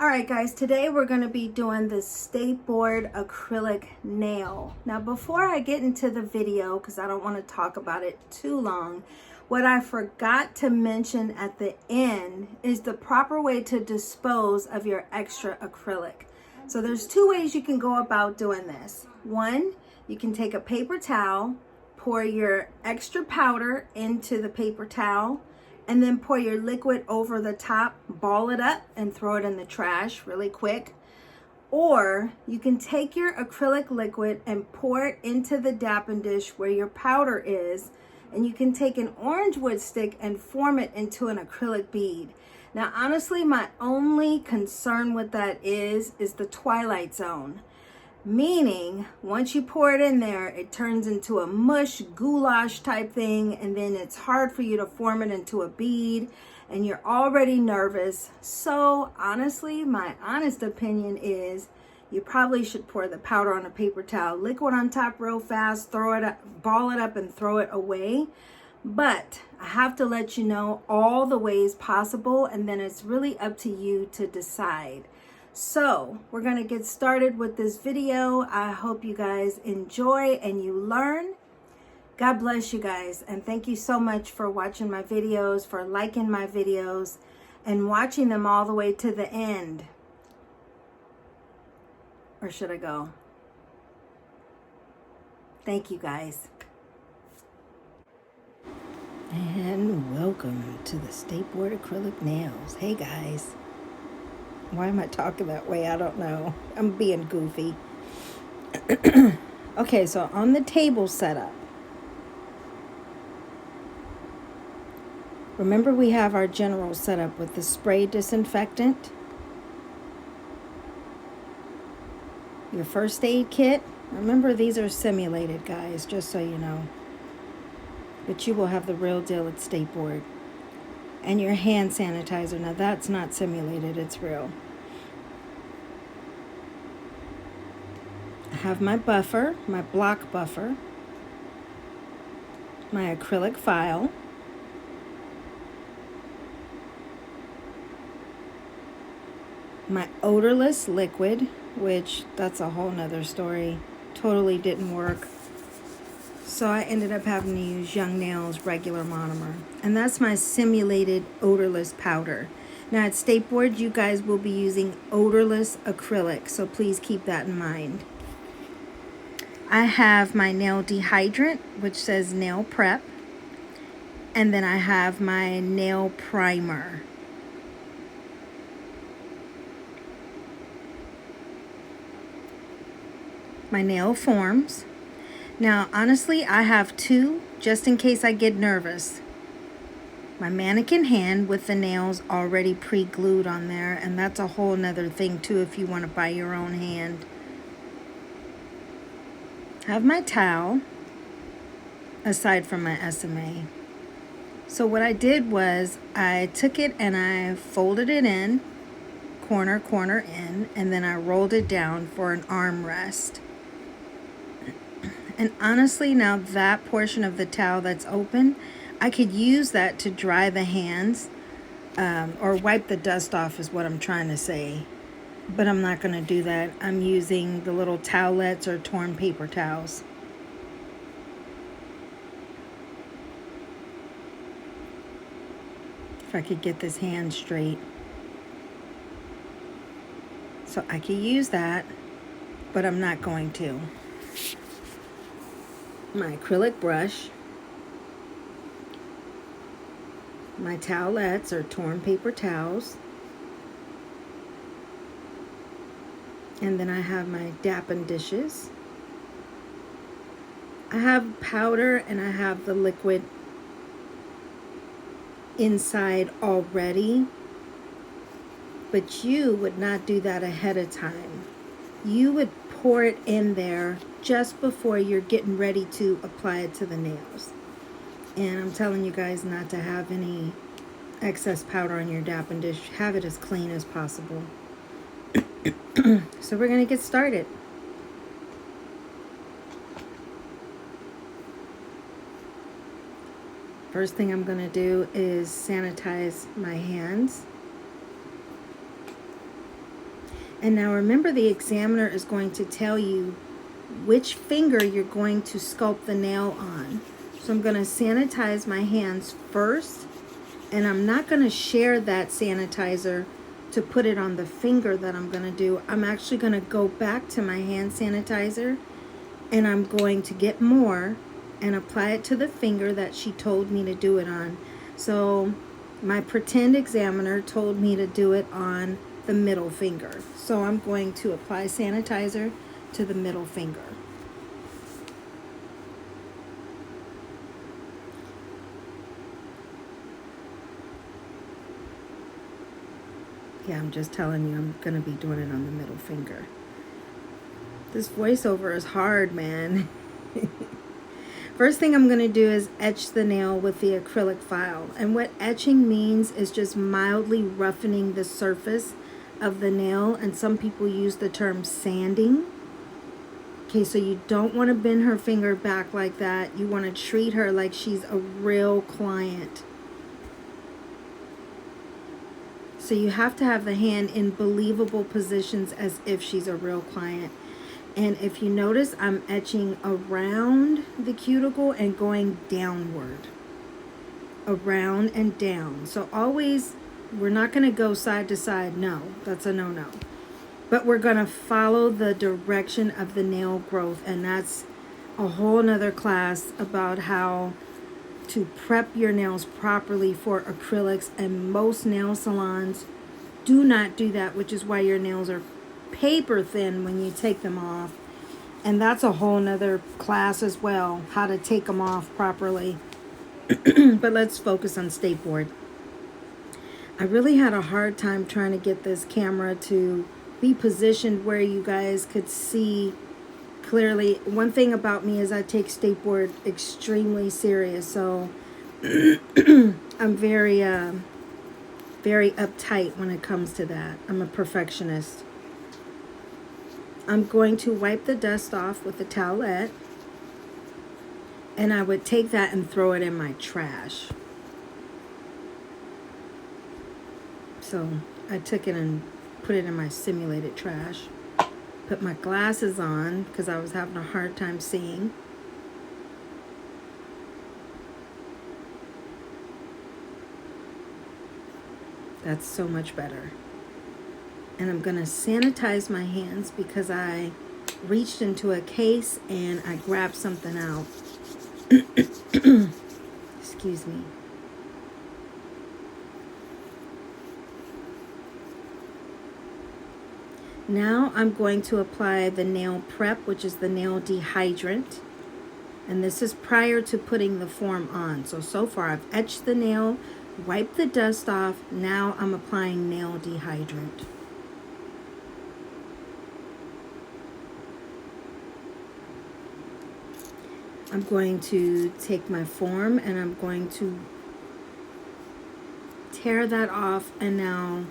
Alright guys, today we're going to be doing the Stateboard Acrylic Nail. Now before I get into the video, because I don't want to talk about it too long, what I forgot to mention at the end is the proper way to dispose of your extra acrylic. So there's two ways you can go about doing this. One, you can take a paper towel, pour your extra powder into the paper towel, and then pour your liquid over the top, ball it up, and throw it in the trash really quick. Or you can take your acrylic liquid and pour it into the dapping dish where your powder is, and you can take an orange wood stick and form it into an acrylic bead. Now honestly, my only concern with that is the twilight zone. Meaning, once you pour it in there, it turns into a mush goulash type thing, and then it's hard for you to form it into a bead, and you're already nervous. So honestly, my honest opinion is you probably should pour the powder on a paper towel, liquid on top real fast, throw it up, ball it up and throw it away. But I have to let you know all the ways possible, and then it's really up to you to decide. So we're going to get started with this video. I hope you guys enjoy and you learn. God bless you guys, and thank you so much for watching my videos, for liking my videos, and watching them all the way to the end. Or should I go? Thank you guys. And welcome to the Stateboard Acrylic Nails. Hey guys. Why am I talking that way? I don't know. I'm being goofy. Okay, so on the table setup, remember we have our general setup with the spray disinfectant, your first aid kit. Remember, these are simulated, guys, just so you know. But you will have the real deal at Stateboard. And your hand sanitizer. Now that's not simulated, it's real. I have my buffer, my block buffer, my acrylic file, my odorless liquid, which that's a whole nother story. Totally didn't work. So I ended up having to use Young Nails regular monomer. And that's my simulated odorless powder. Now at Stateboard, you guys will be using odorless acrylic, so please keep that in mind. I have my nail dehydrant, which says nail prep. And then I have my nail primer. My nail forms. Now, honestly, I have two, just in case I get nervous. My mannequin hand with the nails already pre-glued on there, and that's a whole nother thing too if you want to buy your own hand. I have my towel, aside from my SMA. So what I did was I took it and I folded it in, corner in, and then I rolled it down for an arm rest. And honestly, now that portion of the towel that's open, I could use that to dry the hands or wipe the dust off is what I'm trying to say. But I'm not going to do that. I'm using the little towelettes or torn paper towels. If I could get this hand straight. So I could use that, but I'm not going to. My acrylic brush, my towelettes or torn paper towels, and then I have my dapping dishes. I have powder and I have the liquid inside already, but you would not do that ahead of time. You would pour it in there just before you're getting ready to apply it to the nails. And I'm telling you guys not to have any excess powder on your dapping dish. Have it as clean as possible. So we're going to get started. First thing I'm going to do is sanitize my hands. And now remember, the examiner is going to tell you which finger you're going to sculpt the nail on. So I'm going to sanitize my hands first, and I'm not going to share that sanitizer to put it on the finger that I'm going to do. I'm actually going to go back to my hand sanitizer, and I'm going to get more and apply it to the finger that she told me to do it on. So my pretend examiner told me to do it on the middle finger. So I'm going to apply sanitizer to the middle finger. Yeah, I'm just telling you, I'm going to be doing it on the middle finger. This voiceover is hard, man. First thing I'm going to do is etch the nail with the acrylic file. And what etching means is just mildly roughening the surface of the nail. And some people use the term sanding. Okay, so you don't want to bend her finger back like that. You want to treat her like she's a real client. So you have to have the hand in believable positions as if she's a real client. And if you notice, I'm etching around the cuticle and going downward. Around and down. So always, we're not going to go side to side. No, that's a no-no. But we're going to follow the direction of the nail growth. And that's a whole nother class about how to prep your nails properly for acrylics, and most nail salons do not do that, which is why your nails are paper thin when you take them off. And that's a whole nother class as well, how to take them off properly. But let's focus on Stateboard. I really had a hard time trying to get this camera to be positioned where you guys could see clearly. One thing about me is I take Stateboard extremely serious, so I'm very uptight when it comes to that. I'm a perfectionist. I'm going to wipe the dust off with a towelette, and I would take that and throw it in my trash. So I took it and put it in my simulated trash. Put my glasses on because I was having a hard time seeing. That's so much better. And I'm going to sanitize my hands because I reached into a case and I grabbed something out. Excuse me. Now I'm going to apply the nail prep, which is the nail dehydrant. And this is prior to putting the form on. So far I've etched the nail, wiped the dust off. Now I'm applying nail dehydrant. I'm going to take my form and I'm going to tear that off. And now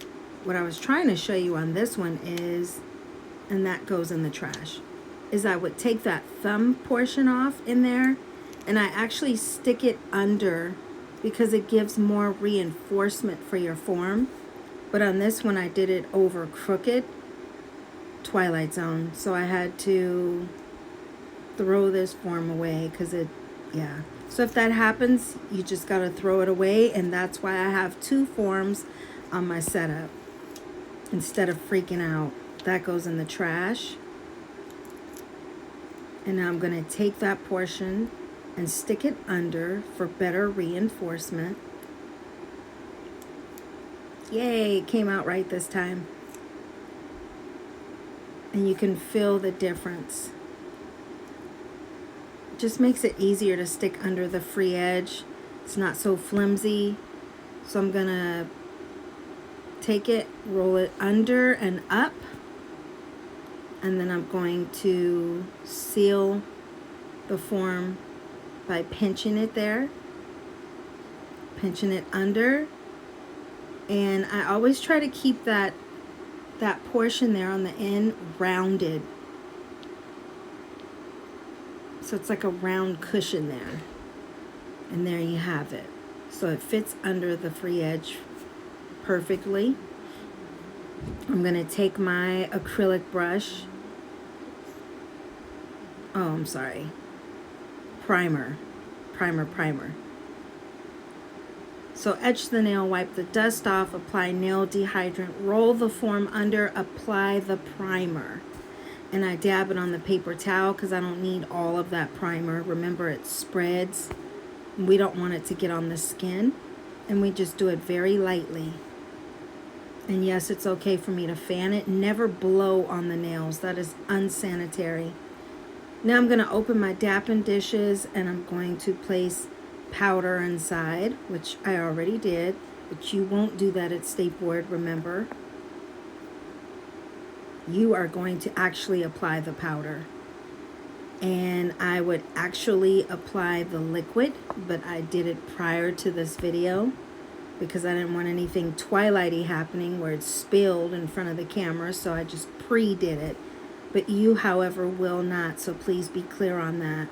what I was trying to show you on this one is, and that goes in the trash, is I would take that thumb portion off in there and I actually stick it under because it gives more reinforcement for your form. But on this one I did it over crooked, Twilight Zone. So I had to throw this form away because yeah. So if that happens, you just got to throw it away, and that's why I have two forms on my setup instead of freaking out. That goes in the trash. And now I'm going to take that portion and stick it under for better reinforcement. Yay, it came out right this time. And you can feel the difference. It just makes it easier to stick under the free edge. It's not so flimsy. So I'm going to take it, roll it under and up. And then I'm going to seal the form by pinching it there. Pinching it under. And I always try to keep that portion there on the end rounded. So it's like a round cushion there. And there you have it. So it fits under the free edge perfectly. I'm going to take my acrylic brush. Oh, I'm sorry. Primer. So etch the nail, wipe the dust off, apply nail dehydrant, roll the form under, apply the primer. And I dab it on the paper towel because I don't need all of that primer. Remember, it spreads. We don't want it to get on the skin. And we just do it very lightly. And yes, it's okay for me to fan it. Never blow on the nails. That is unsanitary. Now I'm going to open my dapping dishes and I'm going to place powder inside, which I already did, but you won't do that at Stateboard, remember. You are going to actually apply the powder. And I would actually apply the liquid, but I did it prior to this video because I didn't want anything twilighty happening where it spilled in front of the camera, so I just pre-did it. But you, however, will not, so please be clear on that.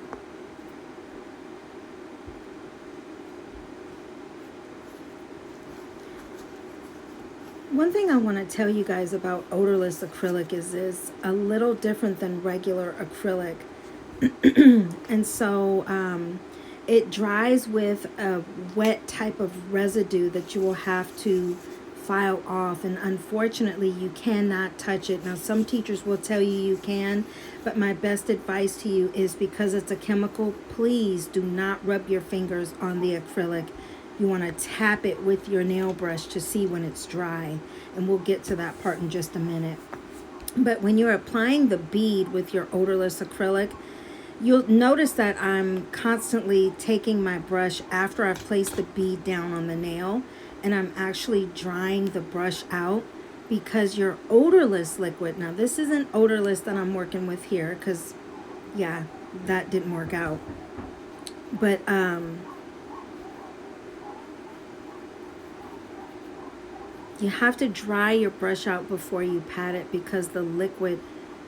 One thing I want to tell you guys about odorless acrylic is it's a little different than regular acrylic. And so it dries with a wet type of residue that you will have to file off, and unfortunately you cannot touch it. Now some teachers will tell you can, but my best advice to you is, because it's a chemical, please do not rub your fingers on the acrylic. You want to tap it with your nail brush to see when it's dry, and we'll get to that part in just a minute. But when you're applying the bead with your odorless acrylic, you'll notice that I'm constantly taking my brush after I've placed the bead down on the nail, and I'm actually drying the brush out, because your odorless liquid, now this isn't odorless that I'm working with here, because yeah, that didn't work out, but you have to dry your brush out before you pat it, because the liquid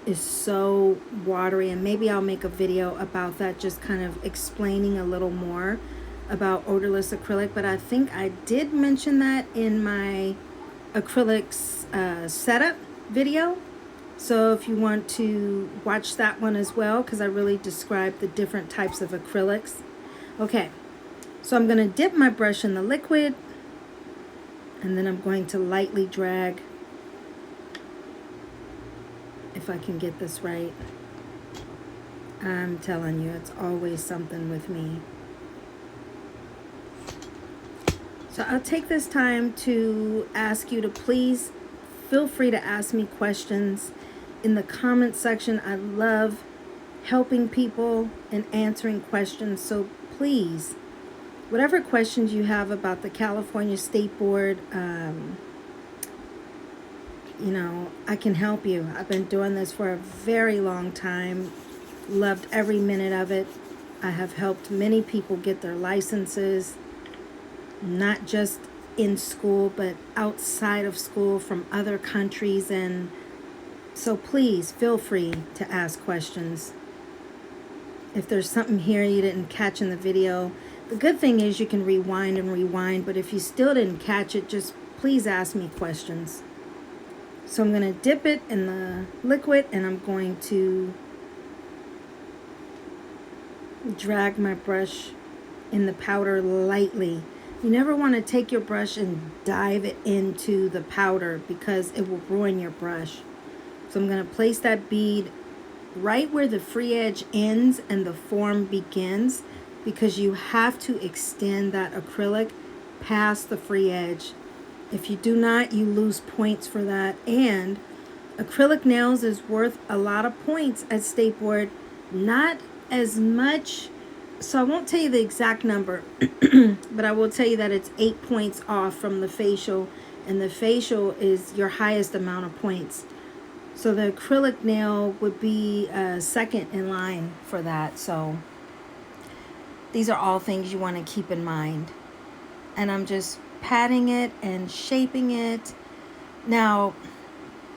is so watery. And maybe I'll make a video about that, just kind of explaining a little more about odorless acrylic. But I think I did mention that in my acrylics setup video. So if you want to watch that one as well, because I really described the different types of acrylics. Okay, so I'm going to dip my brush in the liquid, and then I'm going to lightly drag, if I can get this right. I'm telling you, it's always something with me. So I'll take this time to ask you to please feel free to ask me questions in the comment section. I love helping people and answering questions. So please, whatever questions you have about the California State Board, you know, I can help you. I've been doing this for a very long time. Loved every minute of it. I have helped many people get their licenses, not just in school, but outside of school, from other countries. And so please feel free to ask questions. If there's something here you didn't catch in the video, the good thing is you can rewind and rewind, but if you still didn't catch it, just please ask me questions. So I'm going to dip it in the liquid, and I'm going to drag my brush in the powder lightly. You never want to take your brush and dive it into the powder, because it will ruin your brush. So I'm going to place that bead right where the free edge ends and the form begins, because you have to extend that acrylic past the free edge. If you do not, you lose points for that. And acrylic nails is worth a lot of points at Stateboard. Not as much, so I won't tell you the exact number, but I will tell you that it's 8 points off from the facial, and the facial is your highest amount of points. So the acrylic nail would be second in line for that. So these are all things you want to keep in mind. And I'm just patting it and shaping it. Now,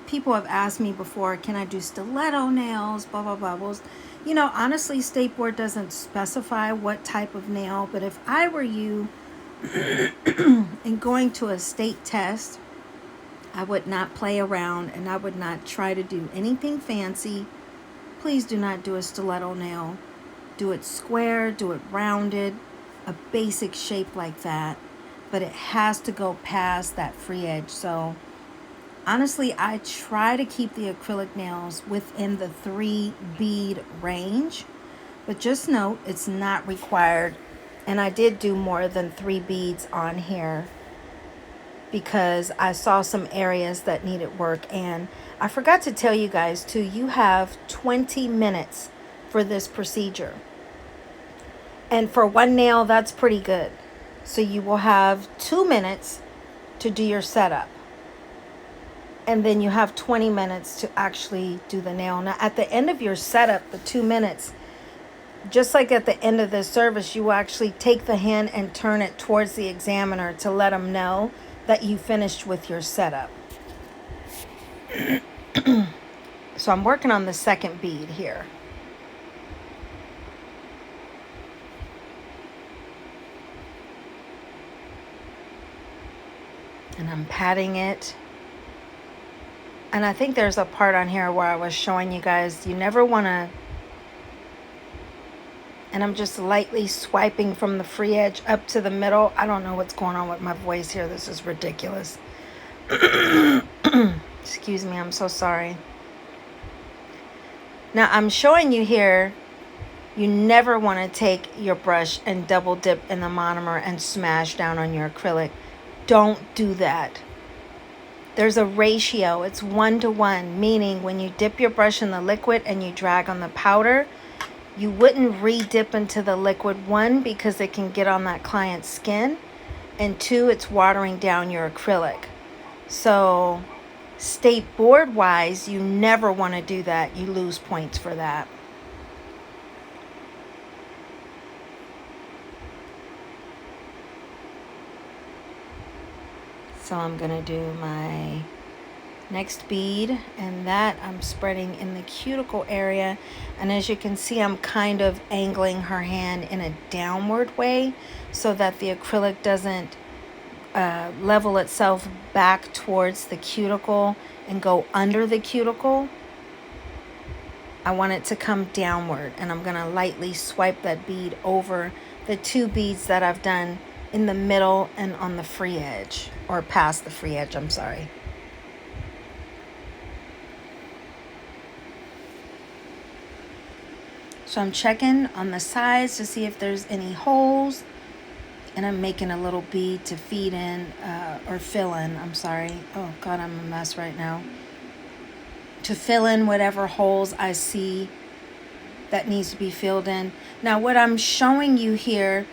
people have asked me before, can I do stiletto nails, blah, blah, blah. Well, you know, honestly, Stateboard doesn't specify what type of nail, but if I were you and going to a state test, I would not play around, and I would not try to do anything fancy. Please do not do a stiletto nail. Do it square, do it rounded, a basic shape like that. But it has to go past that free edge. So honestly, I try to keep the acrylic nails within the 3 bead range. But just note, it's not required. And I did do more than 3 beads on here, because I saw some areas that needed work. And I forgot to tell you guys too, you have 20 minutes for this procedure. And for one nail, that's pretty good. So you will have 2 minutes to do your setup. And then you have 20 minutes to actually do the nail. Now at the end of your setup, the 2 minutes, just like at the end of the service, you will actually take the hand and turn it towards the examiner to let them know that you finished with your setup. So I'm working on the second bead here. And I'm patting it. And I think there's a part on here where I was showing you guys, you never want to, and I'm just lightly swiping from the free edge up to the middle. I don't know what's going on with my voice here. This is ridiculous. Excuse me, I'm so sorry. Now I'm showing you here, you never want to take your brush and double dip in the monomer and smash down on your acrylic. Don't do that. There's a ratio. It's 1 to 1, meaning when you dip your brush in the liquid and you drag on the powder, you wouldn't re-dip into the liquid, 1, because it can get on that client's skin, and 2, it's watering down your acrylic. So Stateboard wise, you never want to do that. You lose points for that. So I'm going to do my next bead, and that I'm spreading in the cuticle area. And as you can see, I'm kind of angling her hand in a downward way so that the acrylic doesn't level itself back towards the cuticle and go under the cuticle. I want it to come downward, and I'm going to lightly swipe that bead over the 2 beads that I've done in the middle and on the free edge, or past the free edge, I'm sorry. So I'm checking on the sides to see if there's any holes, and I'm making a little bead to feed in, or fill in, I'm sorry. Oh God, I'm a mess right now. To fill in whatever holes I see that needs to be filled in. Now what I'm showing you here,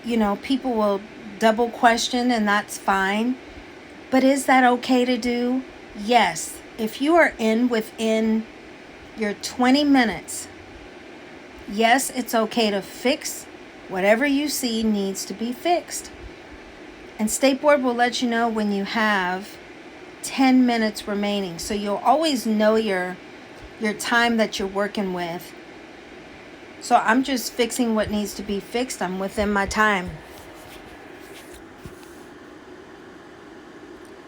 you know, people will double question, and that's fine. But is that okay to do? Yes. If you are within your 20 minutes, yes, it's okay to fix whatever you see needs to be fixed. And Stateboard will let you know when you have 10 minutes remaining. So you'll always know your time that you're working with. So I'm just fixing what needs to be fixed. I'm within my time.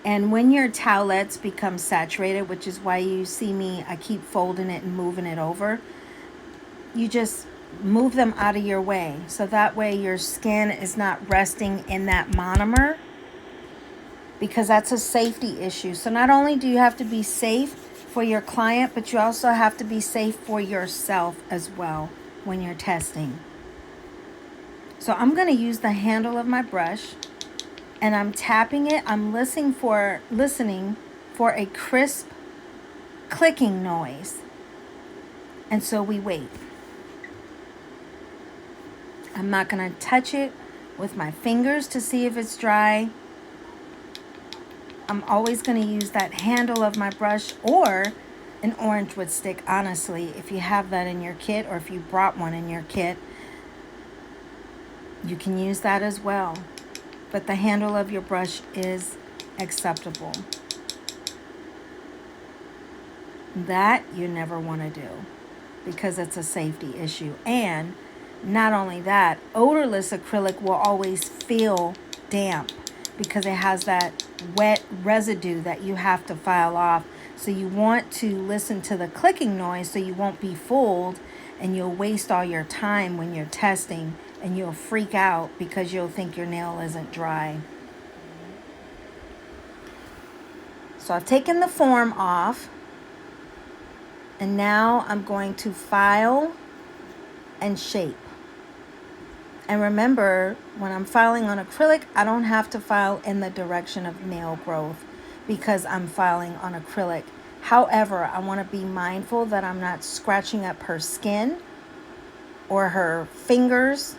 And when your towelettes become saturated, which is why you see me, I keep folding it and moving it over, you just move them out of your way. So that way your skin is not resting in that monomer, because that's a safety issue. So not only do you have to be safe for your client, but you also have to be safe for yourself as well when you're testing. So I'm going to use the handle of my brush, and I'm tapping it. I'm listening for a crisp clicking noise. And so we wait. I'm not going to touch it with my fingers to see if it's dry. I'm always going to use that handle of my brush, or an orange wood stick, honestly, if you have that in your kit, or if you brought one in your kit, you can use that as well. But the handle of your brush is acceptable. That you never want to do, because it's a safety issue. And not only that, odorless acrylic will always feel damp, because it has that wet residue that you have to file off. So you want to listen to the clicking noise so you won't be fooled, and you'll waste all your time when you're testing, and you'll freak out because you'll think your nail isn't dry. So I've taken the form off, and now I'm going to file and shape. And remember, when I'm filing on acrylic, I don't have to file in the direction of nail growth because I'm filing on acrylic. However, I want to be mindful that I'm not scratching up her skin or her fingers.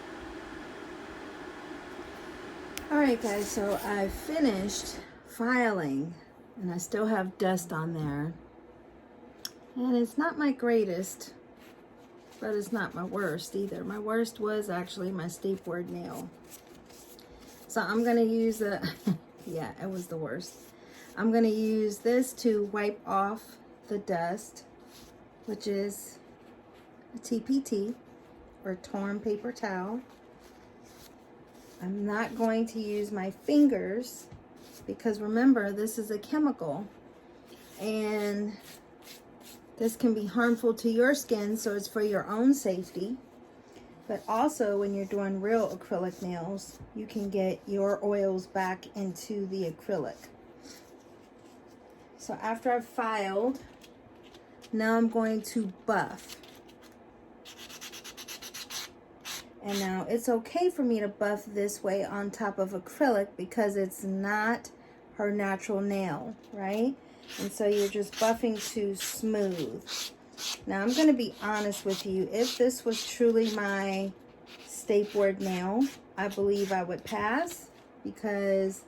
All right, guys, so I finished filing, and I still have dust on there. And it's not my greatest, but it's not my worst either. My worst was actually my Stateboard nail. So I'm gonna use a, yeah, it was the worst. I'm gonna use this to wipe off the dust, which is a TPT, or torn paper towel. I'm not going to use my fingers because remember, this is a chemical and this can be harmful to your skin, so it's for your own safety. But also, when you're doing real acrylic nails, you can get your oils back into the acrylic. So after I've filed, now I'm going to buff. And now it's okay for me to buff this way on top of acrylic because it's not her natural nail, right? And so you're just buffing to smooth. Now I'm going to be honest with you. If this was truly my Stateboard nail, I believe I would pass because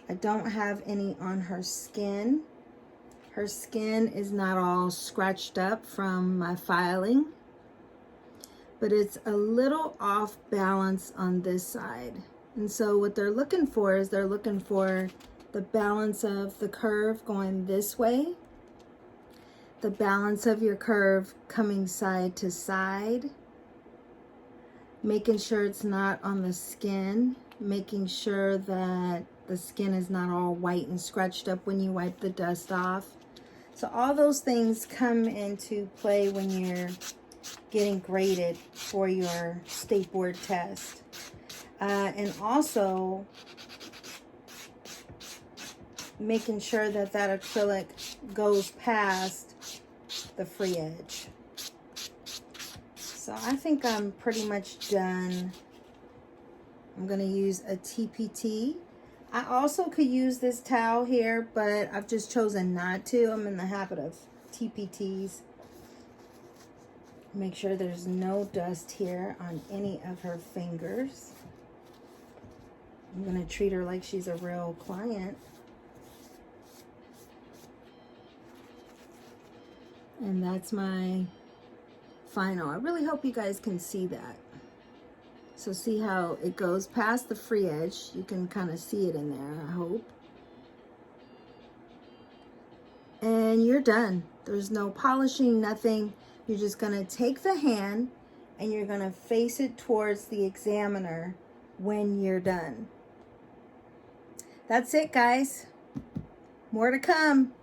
I don't have any on her skin. Her skin is not all scratched up from my filing, but it's a little off balance on this side. And so what they're looking for is they're looking for the balance of the curve going this way, the balance of your curve coming side to side, making sure it's not on the skin, making sure that the skin is not all white and scratched up when you wipe the dust off. So all those things come into play when you're getting graded for your Stateboard test. And also making sure that that acrylic goes past the free edge. So I think I'm pretty much done. I'm going to use a TPT. I also could use this towel here, but I've just chosen not to. I'm in the habit of TPTs. Make sure there's no dust here on any of her fingers. I'm going to treat her like she's a real client. And that's my final. I really hope you guys can see that. So see how it goes past the free edge. You can kind of see it in there, I hope. And you're done. There's no polishing, nothing. You're just going to take the hand and you're going to face it towards the examiner when you're done. That's it, guys. More to come.